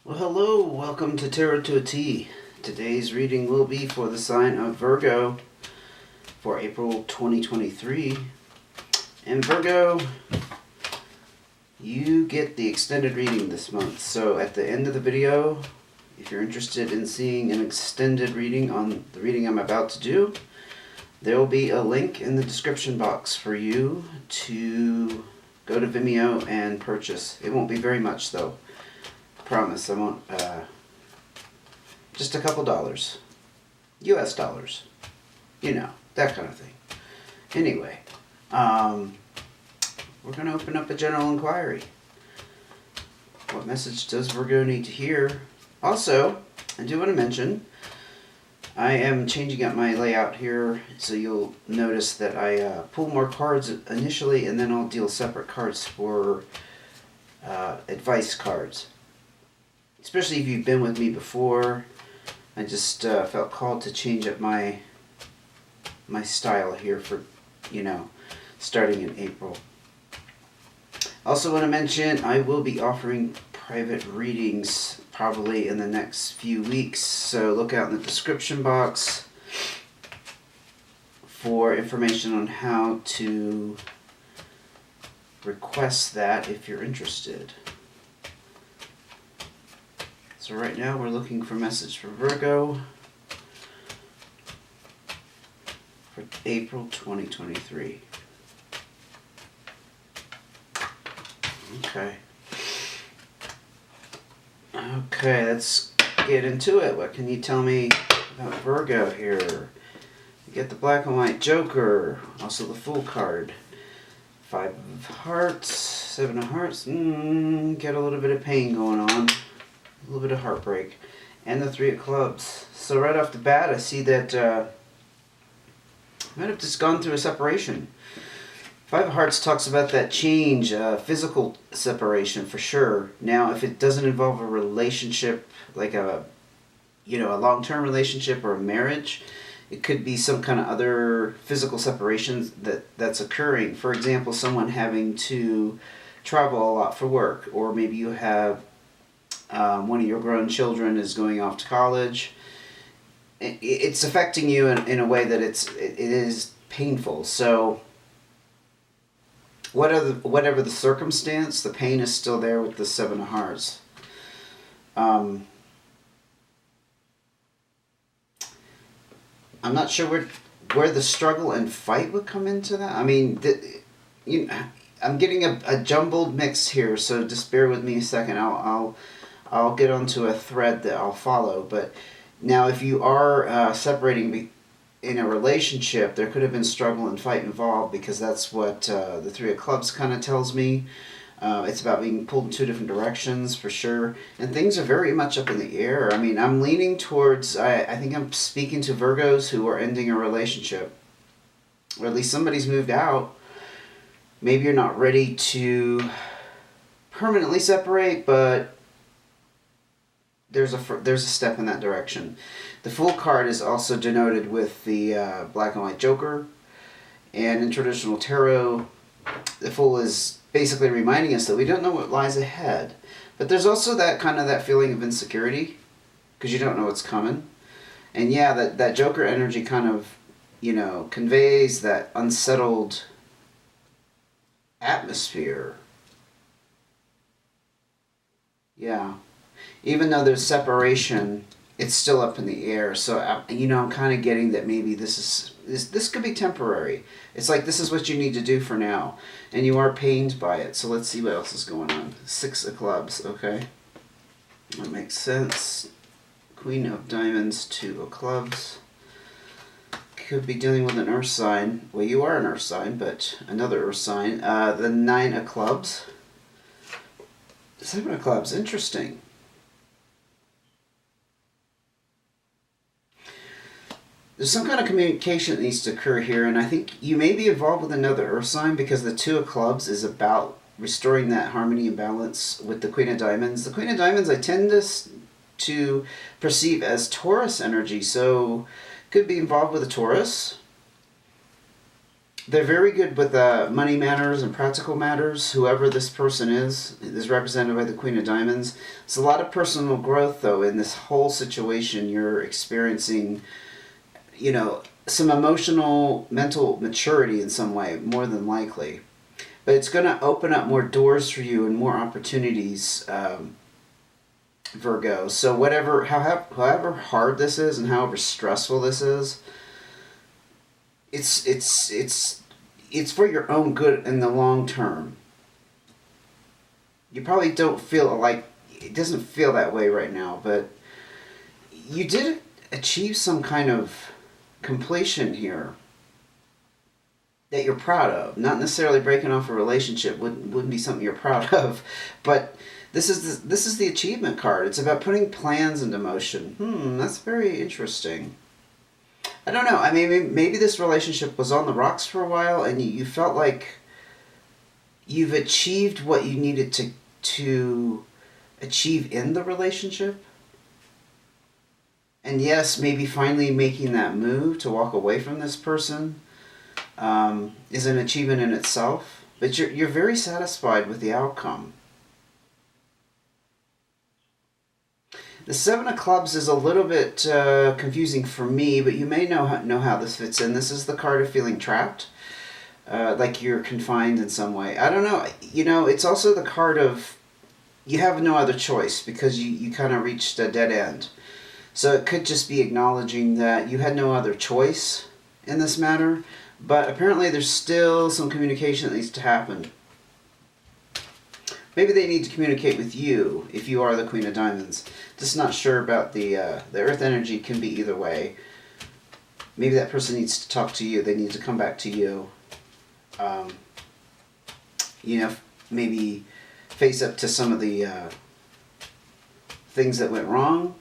Well, hello, welcome to Tarot to a T. Today's reading will be for the sign of Virgo for April 2023. And Virgo, you get the extended reading this month. So at the end of the video, if you're interested in seeing an extended reading on the reading I'm about to do, there will be a link in the description box for you to go to Vimeo and purchase. It won't be very much though. Promise, I won't, just a couple dollars. US dollars. You know, that kind of thing. Anyway, we're going to open up a general inquiry. What message does Virgo need to hear? Also, I do want to mention, I am changing up my layout here, so you'll notice that I pull more cards initially, and then I'll deal separate cards for advice cards. Especially if you've been with me before, I just felt called to change up my style here for, starting in April. Also want to mention I will be offering private readings probably in the next few weeks, so look out in the description box for information on how to request that if you're interested. So right now we're looking for a message for Virgo for April 2023. Okay, let's get into it. What can you tell me about Virgo here? You get the black and white Joker, also the Fool card. 5 of Hearts, 7 of Hearts, get a little bit of pain going on. A little bit of heartbreak. And the 3 of Clubs. So right off the bat, I see that might have just gone through a separation. 5 of Hearts talks about that change, physical separation for sure. Now, if it doesn't involve a relationship, like a long-term relationship or a marriage, it could be some kind of other physical separation that's occurring. For example, someone having to travel a lot for work, or maybe you have one of your grown children is going off to college. It's affecting you in a way that it is painful. So whatever the circumstance, the pain is still there with the 7 of Hearts. I'm not sure where the struggle and fight would come into that. I mean, I'm getting a jumbled mix here, so just bear with me a second. I'll get onto a thread that I'll follow. But now if you are separating in a relationship, there could have been struggle and fight involved, because that's what the 3 of Clubs kind of tells me. It's about being pulled in 2 different directions for sure. And things are very much up in the air. I mean, I'm leaning towards, I think I'm speaking to Virgos who are ending a relationship. Or at least somebody's moved out. Maybe you're not ready to permanently separate, but there's a step in that direction. The Fool card is also denoted with the black and white Joker, and in traditional tarot, the Fool is basically reminding us that we don't know what lies ahead. But there's also that feeling of insecurity, because you don't know what's coming. And yeah, that Joker energy kind of, conveys that unsettled atmosphere. Yeah. Even though there's separation, it's still up in the air. So, I'm kind of getting that maybe this could be temporary. It's like this is what you need to do for now. And you are pained by it. So let's see what else is going on. 6 of Clubs, okay. That makes sense. Queen of Diamonds, 2 of Clubs. Could be dealing with an earth sign. Well, you are an earth sign, but another earth sign. The 9 of Clubs. 7 of Clubs, interesting. There's some kind of communication that needs to occur here, and I think you may be involved with another earth sign, because the 2 of Clubs is about restoring that harmony and balance with the Queen of Diamonds. The Queen of Diamonds I tend to perceive as Taurus energy, so could be involved with a Taurus. They're very good with money matters and practical matters. Whoever this person is represented by the Queen of Diamonds. It's a lot of personal growth, though, in this whole situation. You're experiencing, some emotional, mental maturity in some way, more than likely. But it's going to open up more doors for you and more opportunities, Virgo. So however hard this is and however stressful this is, it's for your own good in the long term. You probably don't feel like it doesn't feel that way right now, but you did achieve some kind of completion here that you're proud of. Not necessarily breaking off a relationship wouldn't be something you're proud of, but this is the achievement card. It's about putting plans into motion. That's very interesting. I don't know. I mean, maybe this relationship was on the rocks for a while, and you felt like you've achieved what you needed to achieve in the relationship. And yes, maybe finally making that move to walk away from this person is an achievement in itself. But you're very satisfied with the outcome. The Seven of Clubs is a little bit confusing for me, but you may know how this fits in. This is the card of feeling trapped, like you're confined in some way. I don't know. It's also the card of you have no other choice because you kind of reached a dead end. So it could just be acknowledging that you had no other choice in this matter, but apparently there's still some communication that needs to happen. Maybe they need to communicate with you if you are the Queen of Diamonds. Just not sure about the Earth energy. Can be either way. Maybe that person needs to talk to you. They need to come back to you. Maybe face up to some of the things that went wrong.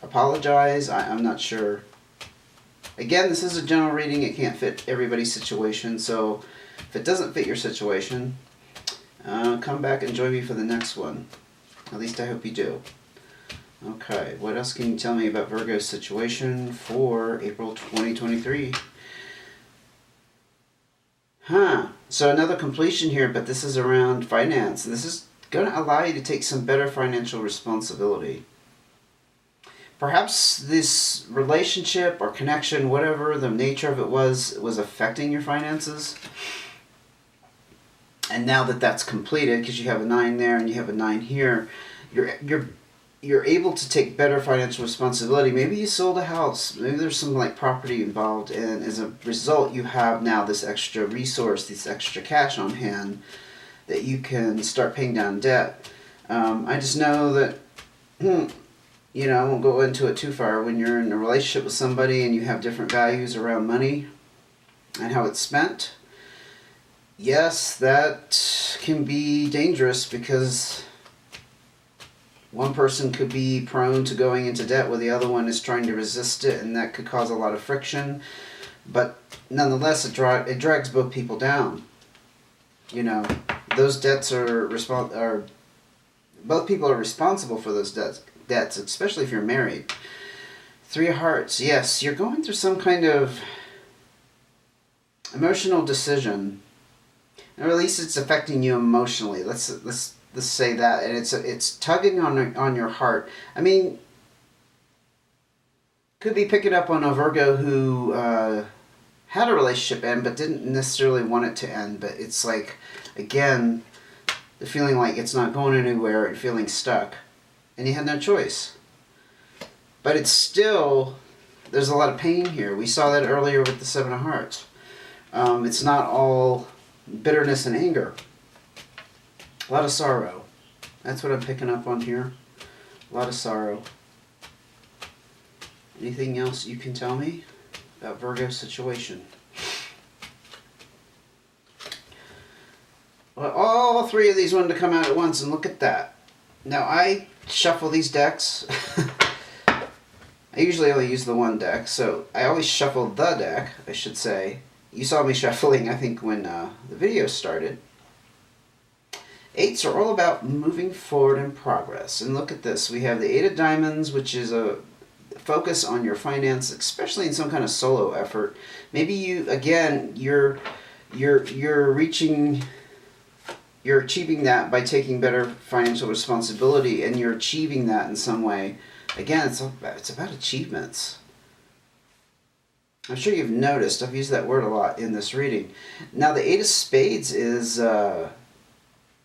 Apologize. I'm not sure. Again, this is a general reading. It can't fit everybody's situation. So if it doesn't fit your situation, come back and join me for the next one. At least I hope you do. Okay, what else can you tell me about Virgo's situation for April 2023? So another completion here, but this is around finance. This is going to allow you to take some better financial responsibility. Perhaps this relationship or connection, whatever the nature of it was affecting your finances. And now that that's completed, because you have a 9 there and you have a 9 here, you're able to take better financial responsibility. Maybe you sold a house. Maybe there's some property involved, and as a result, you have now this extra resource, this extra cash on hand that you can start paying down debt. I just know that, I won't go into it too far. When you're in a relationship with somebody and you have different values around money and how it's spent, yes, that can be dangerous because one person could be prone to going into debt while the other one is trying to resist it, and that could cause a lot of friction. But nonetheless, it drags both people down. Those debts are both people are responsible for those debts, especially if you're married. 3 of Hearts, yes, you're going through some kind of emotional decision. Or at least it's affecting you emotionally. Let's say that, and it's tugging on your heart. I mean, could be picking up on a Virgo who had a relationship end but didn't necessarily want it to end. But it's like, again, the feeling like it's not going anywhere and feeling stuck, and you had no choice. But it's still, there's a lot of pain here. We saw that earlier with the 7 of Hearts. It's not all bitterness and anger. A lot of sorrow. That's what I'm picking up on here. A lot of sorrow. Anything else you can tell me about Virgo's situation? Well, all 3 of these wanted to come out at once, and look at that. Now, I shuffle these decks. I usually only use the one deck, so I always shuffle the deck, I should say. You saw me shuffling, I think, when the video started. 8s are all about moving forward in progress. And look at this. We have the 8 of Diamonds, which is a focus on your finance, especially in some kind of solo effort. Maybe you're reaching, you're achieving that by taking better financial responsibility, and you're achieving that in some way. Again, it's about achievements. I'm sure you've noticed I've used that word a lot in this reading. Now, the Eight of Spades is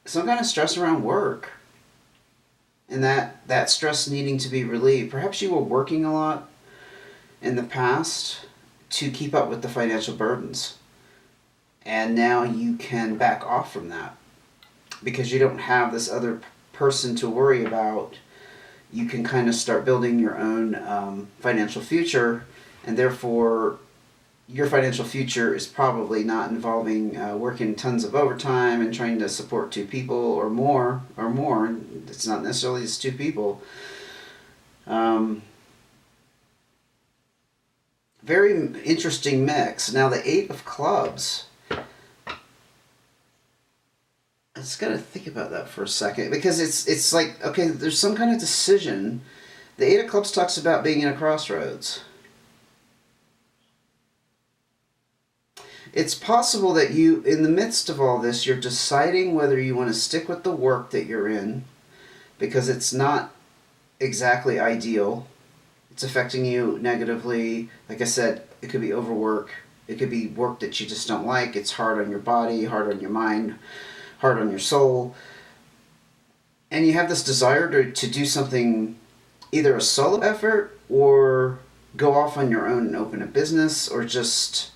some kind of stress around work, and that stress needing to be relieved. Perhaps you were working a lot in the past to keep up with the financial burdens, and now you can back off from that because you don't have this other person to worry about. You can kind of start building your own financial future, and therefore your financial future is probably not involving working tons of overtime and trying to support two people or more. It's not necessarily just two people. Very interesting mix. Now, the Eight of Clubs. I just got to think about that for a second, because it's like, okay, there's some kind of decision. The Eight of Clubs talks about being in a crossroads. It's possible that you, in the midst of all this, you're deciding whether you want to stick with the work that you're in, because it's not exactly ideal. It's affecting you negatively. Like I said, it could be overwork. It could be work that you just don't like. It's hard on your body, hard on your mind, hard on your soul. And you have this desire to do something, either a solo effort or go off on your own and open a business, or just,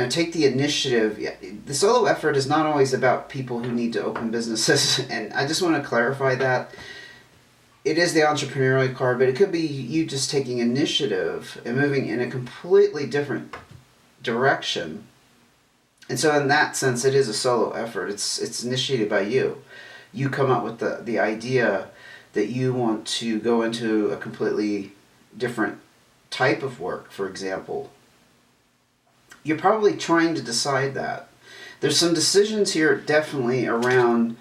take the initiative. The solo effort is not always about people who need to open businesses. And I just want to clarify that. It is the entrepreneurial card, but it could be you just taking initiative and moving in a completely different direction. And so in that sense, it is a solo effort. It's initiated by you. You come up with the idea that you want to go into a completely different type of work, for example. You're probably trying to decide that. There's some decisions here definitely around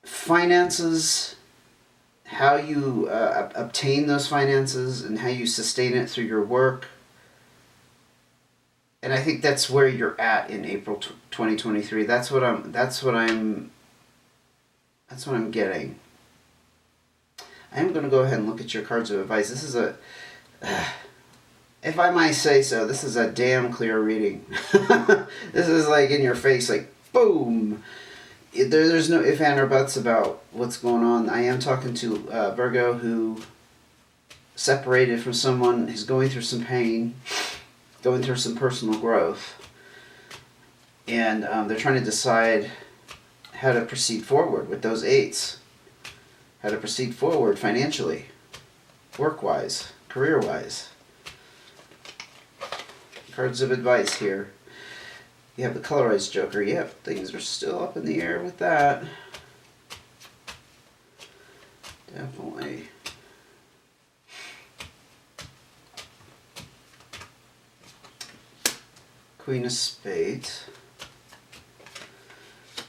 finances, how you obtain those finances, and how you sustain it through your work. And I think that's where you're at in April 2023. That's what I'm getting. I am going to go ahead and look at your cards of advice. This is if I might say so, this is a damn clear reading. This is like in your face, like boom. There's no if, and, or buts about what's going on. I am talking to Virgo who separated from someone who's going through some pain, going through some personal growth, and they're trying to decide how to proceed forward with those eights, how to proceed forward financially, work-wise, career-wise. Cards of advice here. You have the colorized Joker. Yep, things are still up in the air with that. Definitely. Queen of Spades.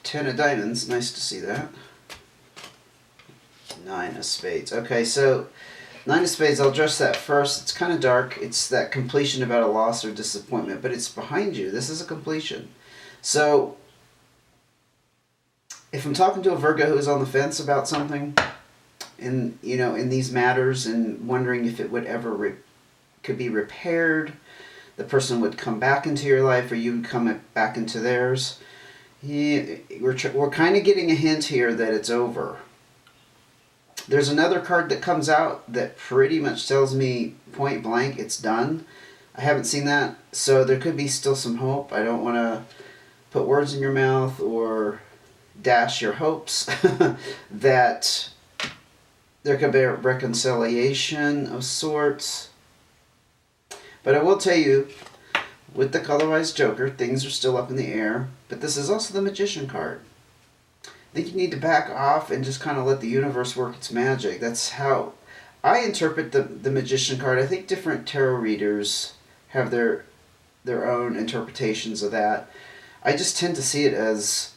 Ten of Diamonds. Nice to see that. Nine of Spades. Okay, so Nine of Spades, I'll address that first. It's kind of dark. It's that completion about a loss or disappointment, but it's behind you. This is a completion. So, if I'm talking to a Virgo who's on the fence about something, in these matters, and wondering if it would ever could be repaired, the person would come back into your life, or you would come back into theirs. We're kind of getting a hint here that it's over. There's another card that comes out that pretty much tells me point blank it's done. I haven't seen that, so there could be still some hope. I don't want to put words in your mouth or dash your hopes that there could be a reconciliation of sorts. But I will tell you, with the colorized Joker, things are still up in the air, but this is also the Magician card. I think you need to back off and just kind of let the universe work its magic. That's how I interpret the Magician card. I think different tarot readers have their own interpretations of that. I just tend to see it as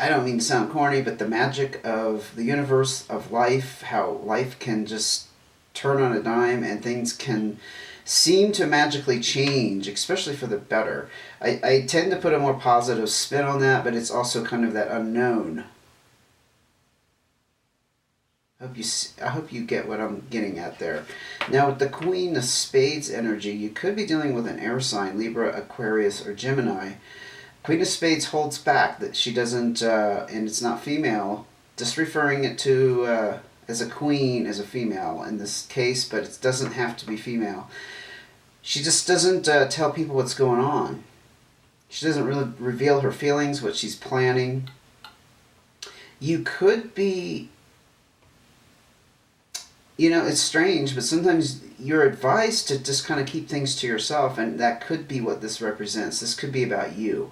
I don't mean to sound corny, but the magic of the universe, of life, how life can just turn on a dime and things can seem to magically change, especially for the better. I tend to put a more positive spin on that, but it's also kind of that unknown. I hope you get what I'm getting at there. Now, with the Queen of Spades energy, you could be dealing with an air sign, Libra, Aquarius, or Gemini. Queen of Spades holds back, that she doesn't, and it's not female, just referring it to as a queen, as a female in this case, but it doesn't have to be female. She just doesn't tell people what's going on. She doesn't really reveal her feelings, what she's planning. You could be, it's strange, but sometimes you're advised to just kind of keep things to yourself, and that could be what this represents. This could be about you.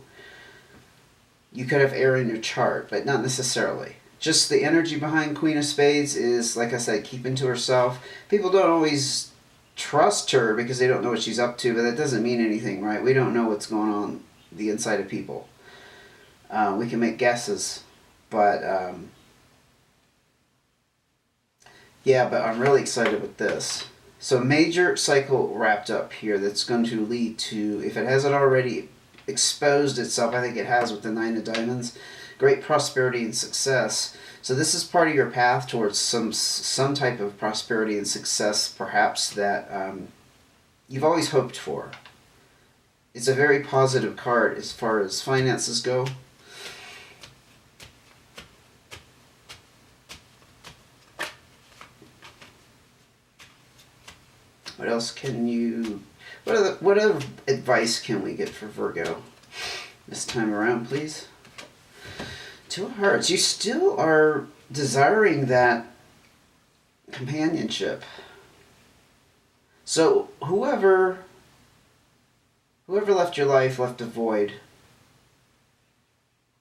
You could have air in your chart, but not necessarily. Just the energy behind Queen of Spades is, like I said, keeping to herself. People don't always trust her because they don't know what she's up to, but that doesn't mean anything, right? We don't know what's going on the inside of people. We can make guesses, but yeah, but I'm really excited with this. So major cycle wrapped up here that's going to lead to, if it hasn't already exposed itself, I think it has with the Nine of Diamonds, great prosperity and success. So this is part of your path towards some type of prosperity and success, perhaps, that you've always hoped for. It's a very positive card as far as finances go. What else can you... What other advice can we get for Virgo this time around, please? Two of Hearts. You still are desiring that companionship. So whoever left your life left a void.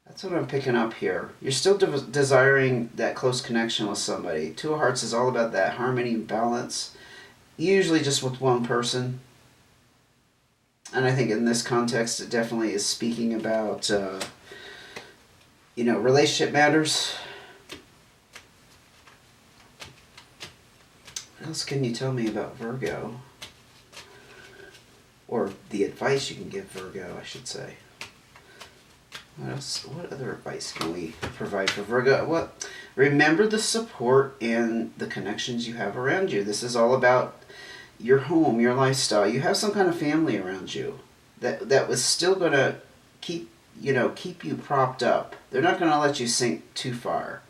That's what I'm picking up here. You're still desiring that close connection with somebody. Two of Hearts is all about that harmony and balance, usually just with one person. And I think in this context, it definitely is speaking about, relationship matters. What else can you tell me about Virgo? Or the advice you can give Virgo, I should say. What else? What other advice can we provide for Virgo? Remember the support and the connections you have around you. This is all about your home, your lifestyle. You have some kind of family around you that was still going to keep you propped up. They're not going to let you sink too far.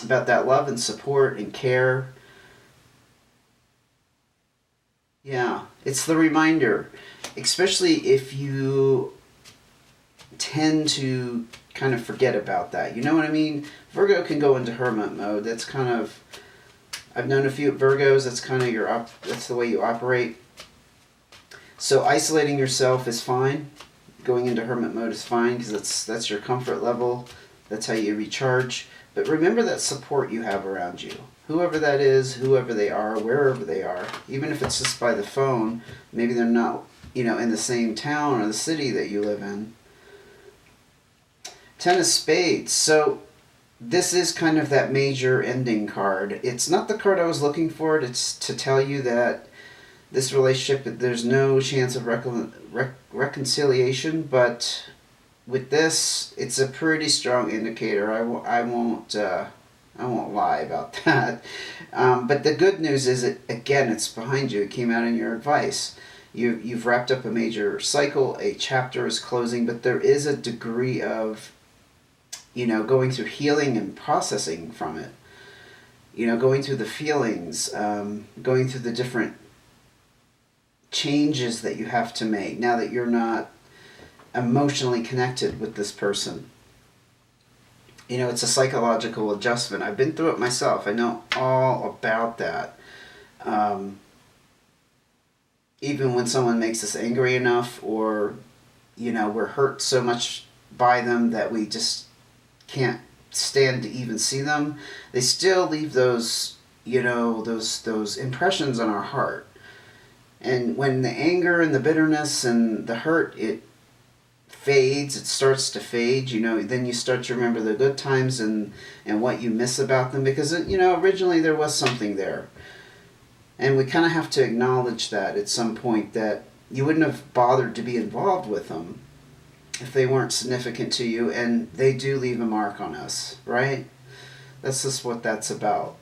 About that love and support and care. Yeah, it's the reminder, especially if you tend to kind of forget about that. You know what I mean? Virgo can go into hermit mode. That's kind of, I've known a few Virgos, that's kind of that's the way you operate. So isolating yourself is fine. Going into hermit mode is fine because that's your comfort level. That's how you recharge. But remember that support you have around you. Whoever that is, whoever they are, wherever they are, even if it's just by the phone, maybe they're not, in the same town or the city that you live in. Ten of Spades. So this is kind of that major ending card. It's not the card I was looking for. It's to tell you that this relationship, there's no chance of reconciliation, but with this, it's a pretty strong indicator. I won't lie about that. But the good news is, it's behind you. It came out in your advice. You've wrapped up a major cycle. A chapter is closing, but there is a degree of, going through healing and processing from it. Going through the feelings, going through the different changes that you have to make now that you're not emotionally connected with this person. It's a psychological adjustment. I've been through it myself. I know all about that. Even when someone makes us angry enough, or, we're hurt so much by them that we just can't stand to even see them, they still leave those, those impressions on our heart. And when the anger and the bitterness and the hurt, fades, it starts to fade, then you start to remember the good times and what you miss about them, because, originally there was something there. And we kind of have to acknowledge that at some point, that you wouldn't have bothered to be involved with them if they weren't significant to you, and they do leave a mark on us, right? That's just what that's about.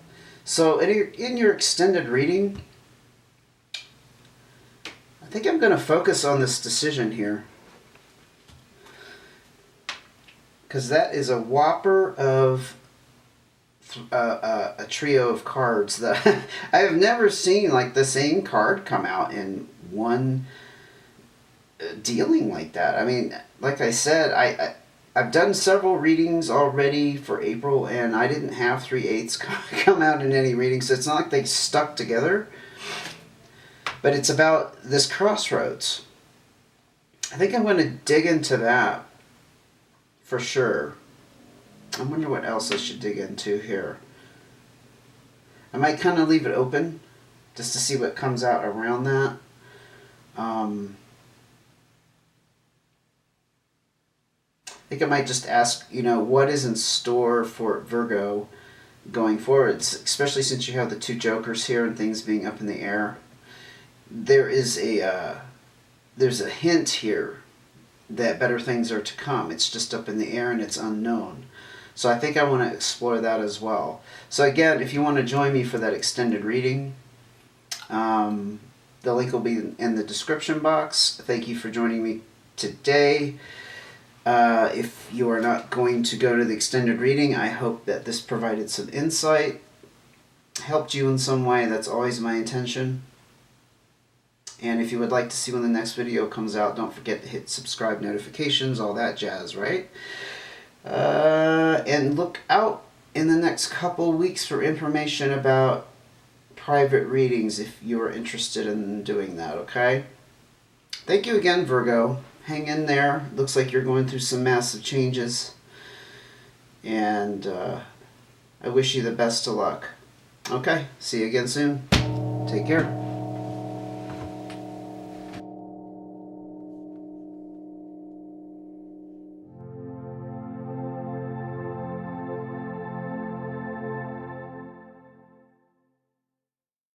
So in your extended reading, I think I'm going to focus on this decision here, because that is a whopper of a trio of cards that I have never seen like the same card come out in one dealing like that. I mean, like I said, I've done several readings already for April, and I didn't have 3/8 come out in any reading, so it's not like they stuck together. But it's about this crossroads. I think I'm going to dig into that for sure. I wonder what else I should dig into here. I might kind of leave it open just to see what comes out around that. I think I might just ask, what is in store for Virgo going forward, especially since you have the two jokers here and things being up in the air. There's a hint here that better things are to come. It's just up in the air and it's unknown. So I think I want to explore that as well. So again, if you want to join me for that extended reading, the link will be in the description box. Thank you for joining me today. If you are not going to go to the extended reading, I hope that this provided some insight, helped you in some way. That's always my intention. And if you would like to see when the next video comes out, don't forget to hit subscribe, notifications, all that jazz, right? And look out in the next couple weeks for information about private readings if you are interested in doing that, okay? Thank you again, Virgo. Hang in there. Looks like you're going through some massive changes. And I wish you the best of luck. Okay, see you again soon. Take care.